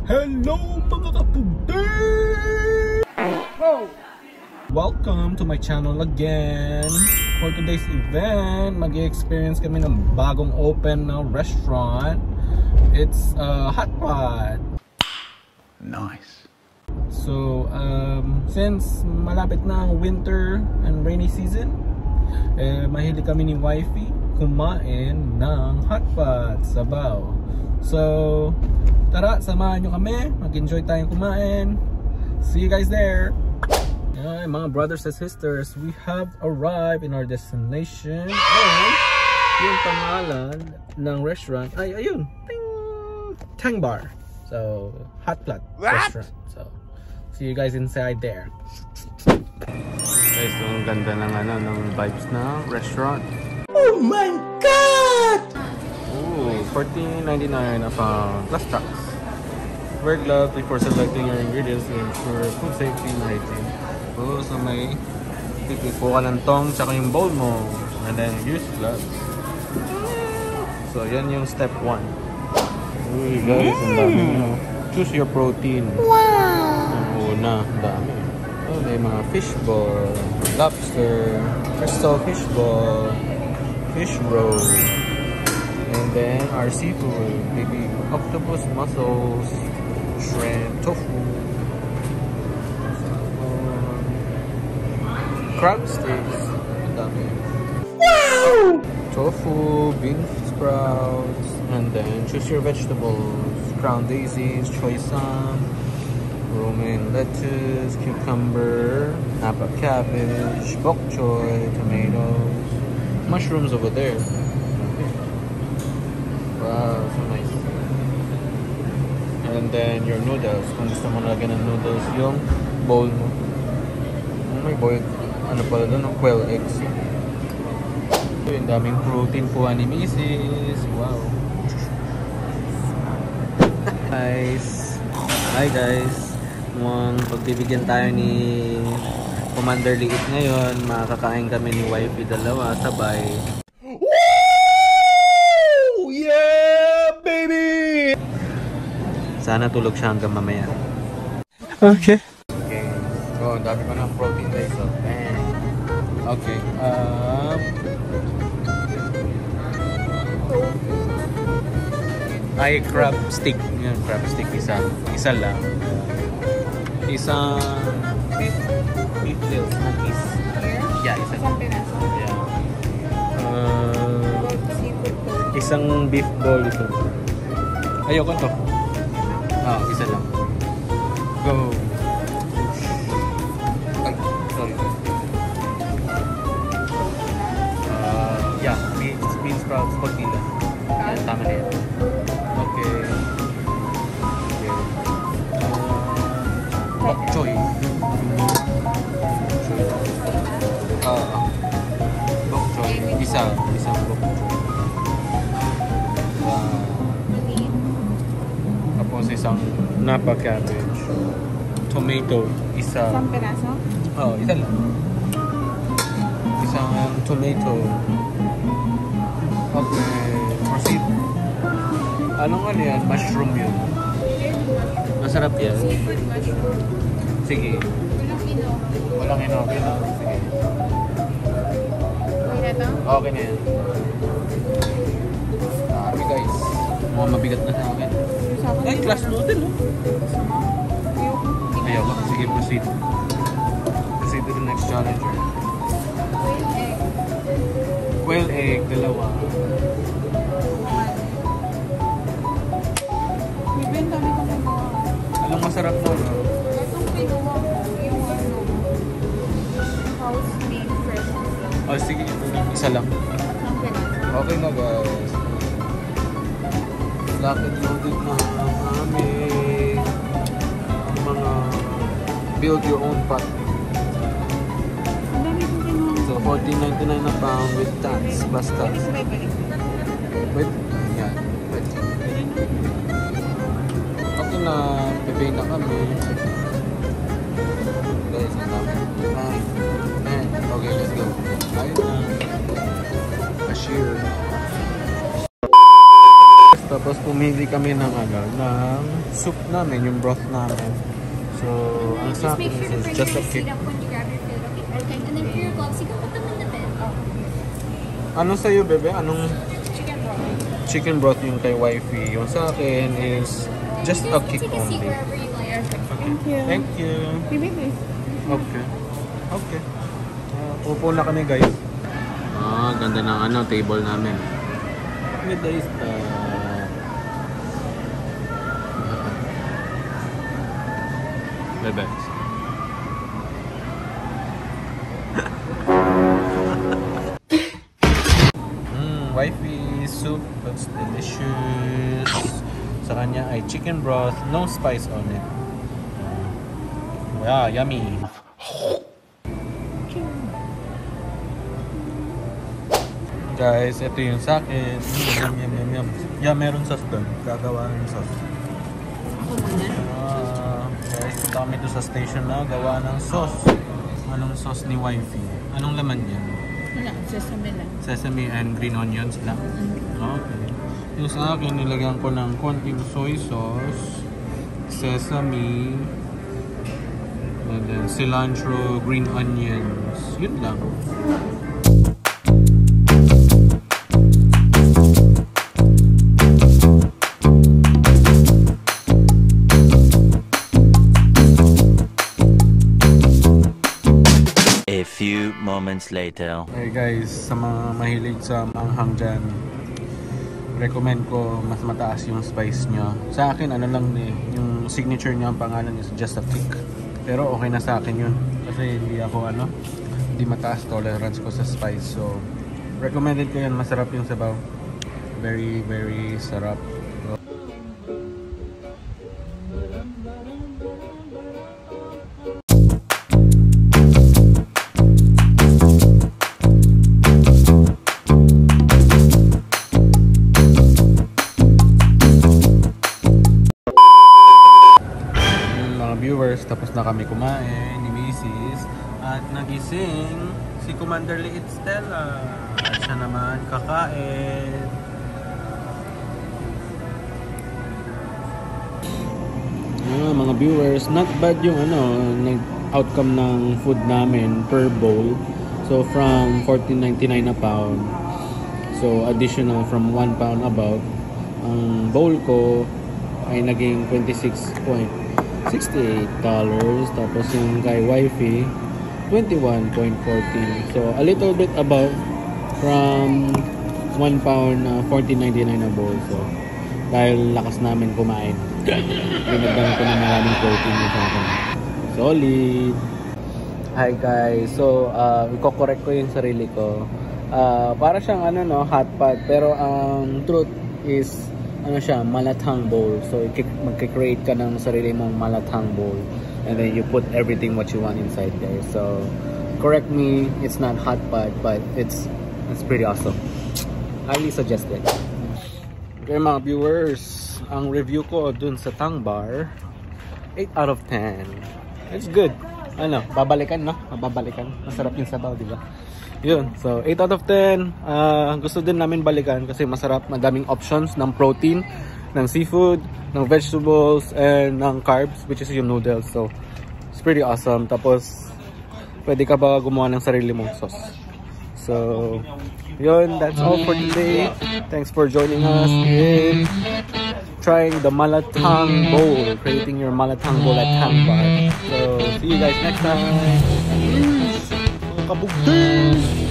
Hello mga kapugde! Welcome to my channel again. For today's event, mag-experience kami ng bagong open na restaurant. It's Hot Pot. Nice. So, since malapit na ang winter and rainy season, mahilig kami ni wifey kumain ng hot pot sabaw. So, tara, samahan nyo kami. Mag-enjoy tayong kumain. See you guys there. Ay, mga brothers and sisters, we have arrived in our destination. And yung pangalan ng restaurant ay ayun, ting, Tang Bar. So, hot pot restaurant. So, see you guys inside there. Guys, so ang ganda ng vibes ng restaurant. Oh my God! Ooh, $14.99 plus tax. Wear gloves before selecting your ingredients to ensure food safety and hygiene. Oh, so may pipipo ka ng tong tsaka yung bowl mo. And then use gloves. So yan yung step 1. Uy guys, ang dami nyo. Choose your protein. Wow! Ang una, ang dami. Oh, may mga fishball, lobster, crystal fishball, fish roll, and then our seafood, maybe octopus mussels, shrimp, tofu, crab sticks, wow! Tofu, bean sprouts, and then choose your vegetables, ground daisies, choy sam, romaine lettuce, cucumber, napa cabbage, bok choy, tomatoes, mushrooms over there. Wow, so nice. And then your noodles. Kung gusto mo lagyan ng noodles, yung bowl mo. Oh my boy, ano pala doon? Quail eggs. Yung daming protein po ni Mrs. Wow. Guys. Hi guys. Mukhang pagbibigyan tayo ni Commander Liit ngayon. Makakakain kami ni wifey dalawa sabay. Woo! Yeah, baby! Sana tulog siya hanggang mamaya. Okay. Okay. So, dami ko ng protein guys. So, Okay. ay, crab stick. Yan, crab stick. Isa lang. Isang beef tail smokies. Yeah, isa lang. Yeah. Isang beef ball ito. Ayoko to. Isa lang. Go. Ay, sorry. Yeah, bean sprouts, tortilla. Yan, tama na yan. Okay. Bok choy. Bok choy. Isang bok choy. Tapos isang napa cabbage. Tomato. Isang piraso? Isa lang. Isang tomato. Okay. Proceed. Anong ano yan? Mushroom yun. Masarap yan. Seafood mushroom. Sige. Walang ino. Okay na. Sige. Okay na to? Okay na yan. Dami guys. Mukhang mabigat na sa akin. Ay, class noodle oh. Ayoko. Sige, proceed. Proceed to the next challenger. Quail egg, dalawa. Bibenta na kami mga. Anong masarap mo, no? Itong kinuha ko, yung ano, house made fresh lang. Oh, sige. Isa lang. Isang piraso. Okay na, guys. Lakad loaded na kami. Mga build your own pot. Ang dami kong kinuha. So, $14.99 a pound with tax, plus tax. Wait. Yan. Wait. Okay na. Pipay na kami. Guys, ang dami. Okay, let's go. Ayun na. Cashier. Tapos pumili kami ng ng soup namin, yung broth namin. So, ang sa akin is just a kick. When you grab your food, okay? And then for your gloves, you can put them in the bin. Ano sa'yo, bebe? Anong Chicken broth. chicken broth yung kay wifey? Yung sa akin is just a kick Take a seat only. wherever you like. Thank you. Thank you. Okay. Okay. Upo na kami, guys. Ganda ng table namin. Midday stuff. Bebe. Wifey soup looks delicious. Sa kanya ay chicken broth, no spice on it. Wow, yummy. Guys, ito yung sa akin. Yum. Yeah, meron sauce doon. Gagawa ng sauce. Guys, punta kami doon sa station na gawa ng sauce. Anong sauce ni wifey? Anong laman niya? Wala, sesame lang. Sesame and green onions lang. Okay. Yung sa akin, nilagyan ko ng konting soy sauce, sesame, and then cilantro, green onions. Yun lang. A few moments later. Okay guys, sa mga mahilig sa manghang dyan, recommend ko mas mataas yung spice nyo. Sa akin, ano lang yung signature nyo, ang pangalan is just a kick. Pero okay na sa akin yun. Kasi hindi ako hindi mataas tolerance ko sa spice. So, recommended ko yan. Masarap yung sabaw. Very, very sarap. Viewers, tapos na kami kumain ni Mrs. At nagising si Commander Liit Stella at siya naman kakain. Mga viewers, not bad yung outcome ng food namin per bowl. So from $14.99 a pound, so additional from 1 pound above, ang bowl ko ay naging $26.68. Tapos yung kay wifey, $21.14. So a little bit above from 1 pound, $14.99 a bowl. So dahil lakas namin kumain, binagdan ko na maraming protein sa akin. Solid. Hi guys. So i-correct ko yung sarili ko. Para siyang hot pot, pero ang truth is siya, malathang bowl. So, magkikreate ka ng sarili mong malathang bowl. And then you put everything what you want inside there. So, correct me, it's not hot pot, but it's pretty awesome. Highly suggested. Okay mga viewers, ang review ko dun sa Tang Bar, 8 out of 10. It's good. Babalikan, no? Babalikan. Masarap yung sabaw, di ba? Yun, so 8 out of 10. Gusto din namin balikan kasi masarap, madaming options ng protein, ng seafood, ng vegetables, and ng carbs, which is yung noodles. So it's pretty awesome. Tapos pwede ka ba gumawa ng sarili mong sauce. So yun, that's all for today. Thanks for joining us in trying the Malathang bowl, creating your Malathang bowl at Tang Bar. So see you guys next time. Kabugding!